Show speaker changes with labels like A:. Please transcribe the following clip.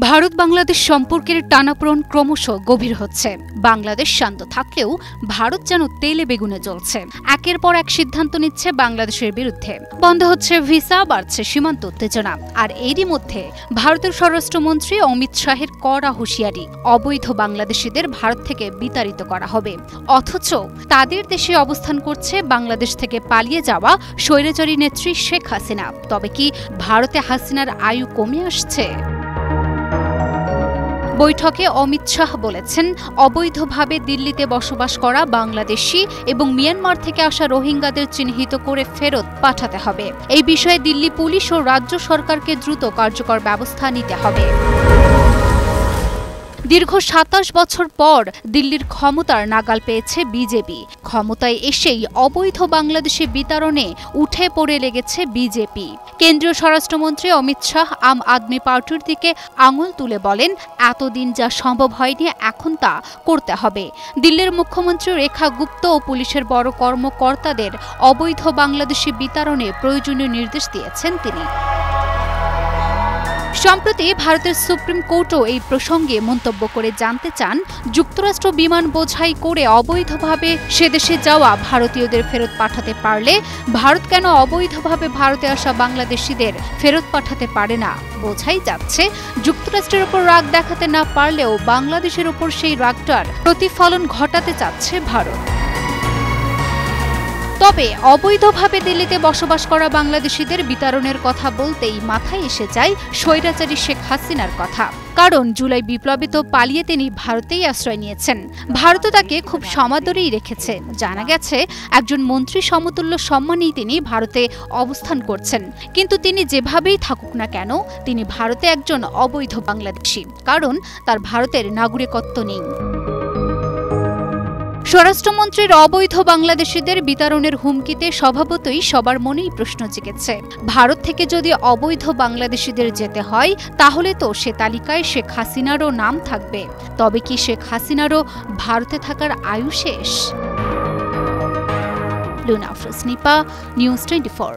A: ভারত বাংলাদেশ সম্পর্কের টানাপোড়েন ক্রমশ গভীর হচ্ছে। বাংলাদেশ শান্ত থাকলেও ভারত যেন তেলে বেগুনে জ্বলছে। একের পর এক সিদ্ধান্ত নিচ্ছে বাংলাদেশের বিরুদ্ধে। বন্ধ হচ্ছে ভিসা, বাড়ছে সীমান্ত উত্তেজনা। আর এরই মধ্যে ভারতের স্বরাষ্ট্রমন্ত্রী অমিত শাহের কড়া হুঁশিয়ারি, অবৈধ বাংলাদেশিদের ভারত থেকে বিতাড়িত করা হবে। অথচ তাদের দেশে অবস্থান করছে বাংলাদেশ থেকে পালিয়ে যাওয়া স্বৈরাচারী নেত্রী শেখ হাসিনা। তবে কি ভারতে হাসিনার আয়ু কমে আসছে? বৈঠকে অমিত শাহ বলেছেন, অবৈধভাবে দিল্লিতে বসবাস করা বাংলাদেশি এবং মিয়ানমার থেকে আসা রোহিঙ্গাদের চিহ্নিত করে ফেরত পাঠাতে হবে। এই বিষয়ে দিল্লি পুলিশ ও রাজ্য সরকারকে দ্রুত কার্যকর ব্যবস্থা নিতে হবে। দীর্ঘ ২৭ বছর পর দিল্লির ক্ষমতার নাগাল পেয়েছে বিজেপি। ক্ষমতায় এসেই অবৈধ বাংলাদেশি বিতাড়নে উঠে পড়ে লেগেছে বিজেপি। কেন্দ্রীয় স্বরাষ্ট্রমন্ত্রী অমিত শাহ আম আদমি পার্টির দিকে আঙুল তুলে বলেন, এতদিন যা সম্ভব হয়নি এখন তা করতে হবে। দিল্লির মুখ্যমন্ত্রী রেখা গুপ্ত ও পুলিশের বড় কর্মকর্তাদের অবৈধ বাংলাদেশি বিতাড়নে প্রয়োজনীয় নির্দেশ দিয়েছেন তিনি। সম্প্রতি ভারতের সুপ্রিম কোর্টও এই প্রসঙ্গে মন্তব্য করে জানতে চান, যুক্তরাষ্ট্র বিমান বোঝাই করে অবৈধভাবে সেদেশে যাওয়া ভারতীয়দের ফেরত পাঠাতে পারলে ভারত কেন অবৈধভাবে ভারতে আসা বাংলাদেশিদের ফেরত পাঠাতে পারে না? বোঝাই যাচ্ছে যুক্তরাষ্ট্রের উপর রাগ দেখাতে না পারলেও বাংলাদেশের উপর সেই রাগটার প্রতিফলন ঘটাতে চাচ্ছে ভারত। তবে অবৈধভাবে দিল্লিতে বসবাস করা বাংলাদেশিদের বিতাড়নের কথা বলতেই মাথায় এসে যায় স্বৈরাচারী শেখ হাসিনার কথা। কারণ জুলাই বিপ্লবে তো পালিয়ে তিনি ভারতেই আশ্রয় নিয়েছেন। ভারতও তাকে খুব সমাদরেই রেখেছে। জানা গেছে একজন মন্ত্রী সমতুল্য সম্মানেই তিনি ভারতে অবস্থান করছেন। কিন্তু তিনি যেভাবেই থাকুক না কেন, তিনি ভারতে একজন অবৈধ বাংলাদেশি, কারণ তার ভারতের নাগরিকত্ব নেই। স্বরাষ্ট্রমন্ত্রীর অবৈধ বাংলাদেশিদের বিতাড়নের হুমকিতে স্বভাবতই সবার মনেই প্রশ্ন জেগেছে। ভারত থেকে যদি অবৈধ বাংলাদেশিদের যেতে হয়, তাহলে তো সে তালিকায় শেখ হাসিনারও নাম থাকবে। তবে কি শেখ হাসিনারও ভারতে থাকার আয়ু শেষ? লুনা আফরোজ নিপা, নিউজ 24।